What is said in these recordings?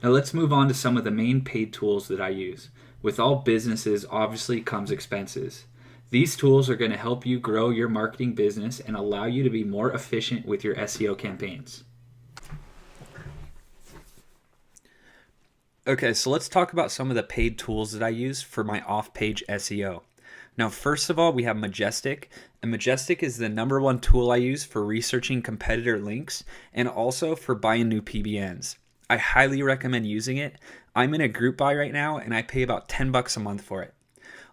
Now let's move on to some of the main paid tools that I use. With all businesses, obviously comes expenses. These tools are going to help you grow your marketing business and allow you to be more efficient with your SEO campaigns. Okay, so let's talk about some of the paid tools that I use for my off-page SEO. Now, first of all, we have Majestic, and Majestic is the number one tool I use for researching competitor links and also for buying new PBNs. I highly recommend using it. I'm in a group buy right now, and I pay about 10 bucks a month for it.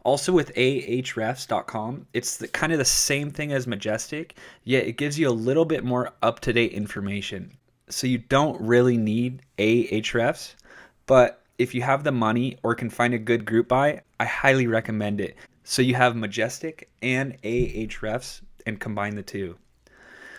Also with ahrefs.com, it's kind of the same thing as Majestic, yet it gives you a little bit more up-to-date information. So you don't really need Ahrefs, but if you have the money or can find a good group buy, I highly recommend it. So you have Majestic and Ahrefs and combine the two.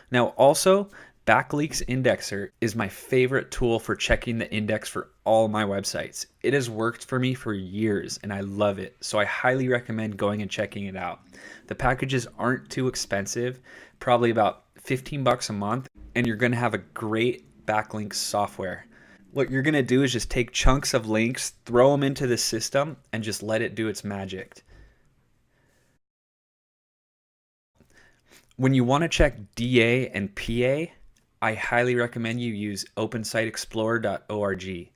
Now also, Backlinks Indexer is my favorite tool for checking the index for all my websites. It has worked for me for years and I love it. So I highly recommend going and checking it out. The packages aren't too expensive, probably about 15 bucks a month, and you're going to have a great backlinks software. What you're going to do is just take chunks of links, throw them into the system, and just let it do its magic. When you want to check DA and PA, I highly recommend you use opensiteexplorer.org.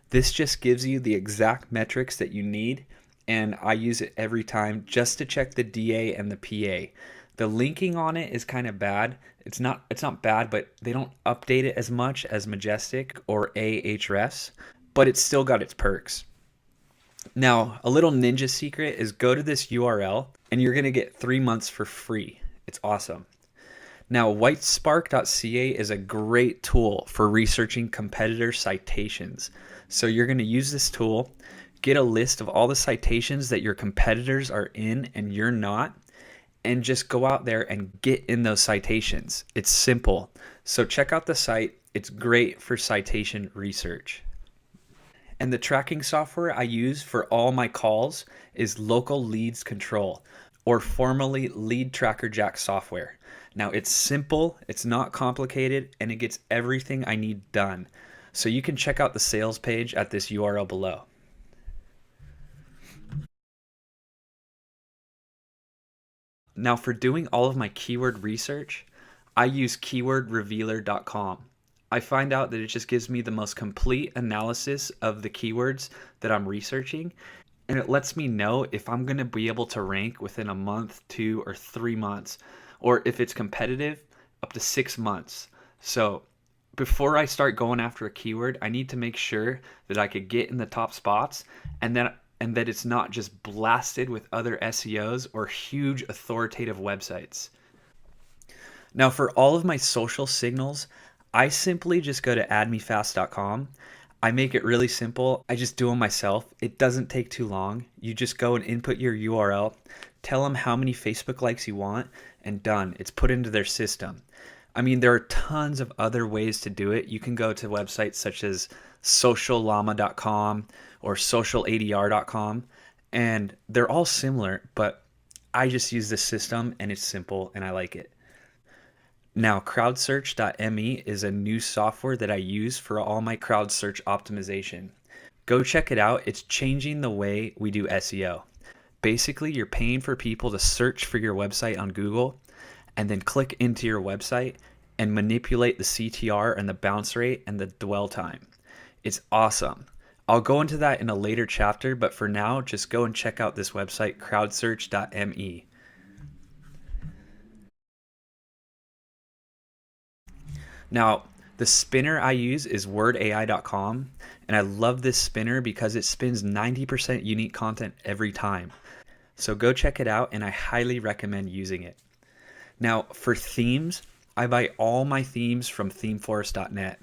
This just gives you the exact metrics that you need, and I use it every time just to check the DA and the PA. The linking on it is kind of bad. It's not bad, but they don't update it as much as Majestic or Ahrefs, but it's still got its perks. Now, a little ninja secret is go to this URL and you're going to get 3 months for free. It's awesome. Now, whitespark.ca is a great tool for researching competitor citations. So you're going to use this tool, get a list of all the citations that your competitors are in and you're not, and just go out there and get in those citations. It's simple. So check out the site. It's great for citation research. And the tracking software I use for all my calls is Local Leads Control, or formerly Lead Tracker Jack software. Now it's simple, it's not complicated, and it gets everything I need done. So you can check out the sales page at this URL below. Now for doing all of my keyword research, I use keywordrevealer.com. I find out that it just gives me the most complete analysis of the keywords that I'm researching, and it lets me know if I'm going to be able to rank within a month, 2 or 3 months, or if it's competitive, up to 6 months. So before I start going after a keyword, I need to make sure that I could get in the top spots and that it's not just blasted with other SEOs or huge authoritative websites. Now for all of my social signals, I simply just go to addmefast.com. I make it really simple. I just do them myself. It doesn't take too long. You just go and input your URL, tell them how many Facebook likes you want, and done. It's put into their system. I mean, there are tons of other ways to do it. You can go to websites such as socialllama.com or socialadr.com, and they're all similar, but I just use this system and it's simple and I like it. Now, crowdsearch.me is a new software that I use for all my crowd search optimization. Go check it out. It's changing the way we do SEO. Basically, you're paying for people to search for your website on Google and then click into your website and manipulate the CTR and the bounce rate and the dwell time. It's awesome. I'll go into that in a later chapter, but for now, just go and check out this website, crowdsearch.me. Now, the spinner I use is wordai.com, and I love this spinner because it spins 90% unique content every time. So go check it out, and I highly recommend using it. Now, for themes, I buy all my themes from themeforest.net.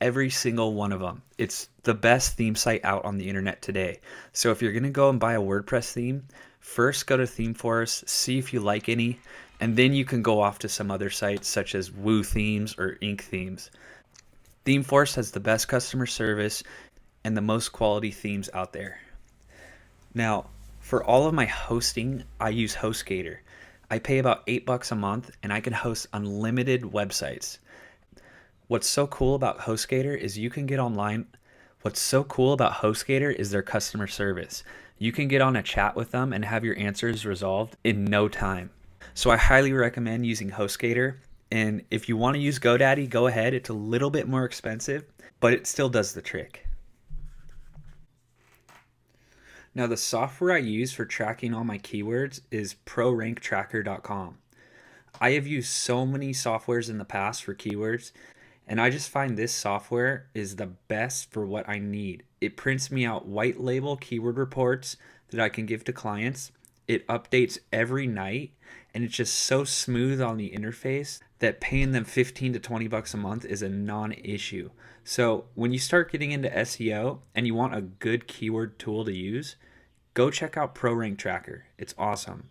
Every single one of them. It's the best theme site out on the internet today. So if you're going to go and buy a WordPress theme, first go to ThemeForest, see if you like any, and then you can go off to some other sites such as Woo Themes or Ink Themes. ThemeForest has the best customer service and the most quality themes out there. Now, for all of my hosting, I use HostGator. I pay about $8 a month and I can host unlimited websites. What's so cool about HostGator is you can get online What's so cool about HostGator is their customer service. You can get on a chat with them and have your answers resolved in no time. So I highly recommend using HostGator. And if you want to use GoDaddy, go ahead. It's a little bit more expensive, but it still does the trick. Now, the software I use for tracking all my keywords is ProRankTracker.com. I have used so many softwares in the past for keywords, and I just find this software is the best for what I need. It prints me out white label keyword reports that I can give to clients. It updates every night, and it's just so smooth on the interface that paying them 15 to 20 bucks a month is a non-issue. So when you start getting into SEO and you want a good keyword tool to use, go check out ProRankTracker. It's awesome.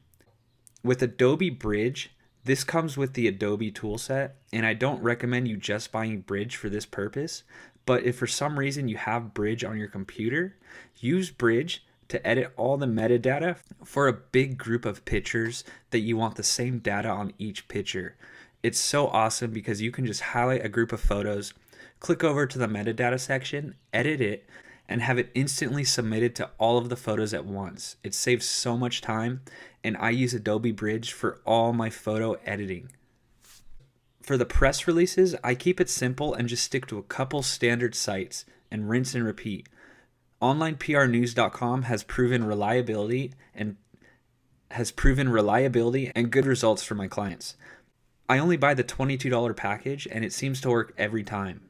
With Adobe Bridge, this comes with the Adobe toolset, and I don't recommend you just buying Bridge for this purpose, but if for some reason you have Bridge on your computer, use Bridge to edit all the metadata for a big group of pictures that you want the same data on each picture. It's so awesome because you can just highlight a group of photos, click over to the metadata section, edit it, and have it instantly submitted to all of the photos at once. It saves so much time, and I use Adobe Bridge for all my photo editing. For the press releases, I keep it simple and just stick to a couple standard sites and rinse and repeat. OnlinePRnews.com has proven reliability and good results for my clients. I only buy the $22 package, and it seems to work every time,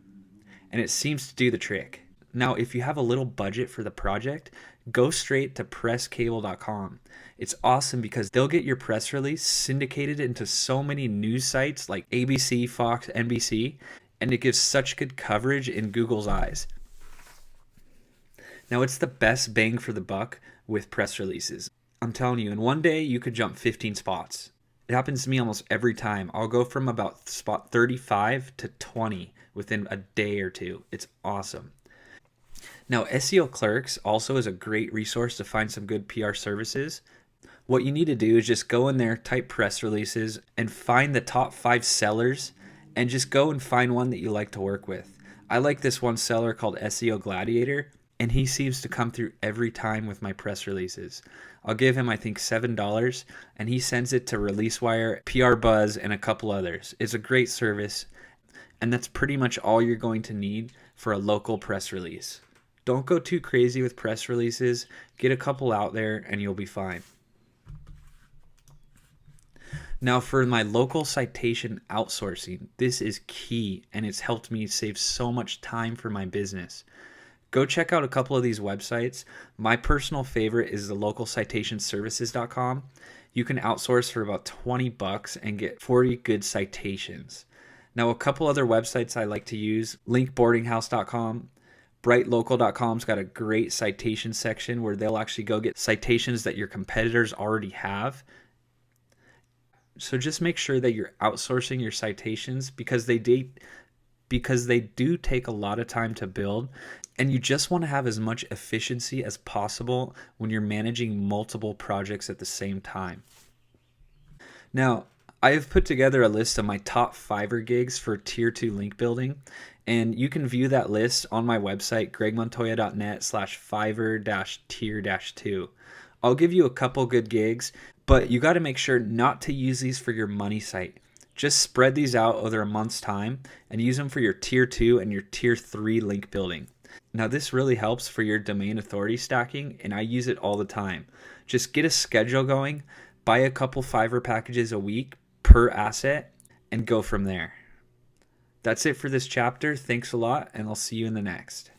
and it seems to do the trick. Now, if you have a little budget for the project, go straight to presscable.com. It's awesome because they'll get your press release syndicated into so many news sites like ABC, Fox, NBC, and it gives such good coverage in Google's eyes. Now, it's the best bang for the buck with press releases. I'm telling you, in one day, you could jump 15 spots. It happens to me almost every time. I'll go from about spot 35 to 20 within a day or two. It's awesome. Now, SEO Clerks also is a great resource to find some good PR services. What you need to do is just go in there, type press releases, and find the top 5 sellers, and just go and find one that you like to work with. I like this one seller called SEO Gladiator, and he seems to come through every time with my press releases. I'll give him, I think, $7, and he sends it to ReleaseWire, PR Buzz, and a couple others. It's a great service, and that's pretty much all you're going to need for a local press release. Don't go too crazy with press releases. Get a couple out there and you'll be fine. Now, for my local citation outsourcing, this is key, and it's helped me save so much time for my business. Go check out a couple of these websites. My personal favorite is the localcitationservices.com. You can outsource for about 20 bucks and get 40 good citations. Now, a couple other websites I like to use, linkboardinghouse.com. BrightLocal.com's got a great citation section where they'll actually go get citations that your competitors already have. So just make sure that you're outsourcing your citations because they do take a lot of time to build, and you just want to have as much efficiency as possible when you're managing multiple projects at the same time. Now, I have put together a list of my top Fiverr gigs for Tier 2 link building, and you can view that list on my website, gregmontoya.net/Fiverr-tier-2. I'll give you a couple good gigs, but you got to make sure not to use these for your money site. Just spread these out over a month's time and use them for your Tier 2 and your Tier 3 link building. Now, this really helps for your domain authority stacking, and I use it all the time. Just get a schedule going, buy a couple Fiverr packages a week per asset, and go from there. That's it for this chapter. Thanks a lot, and I'll see you in the next.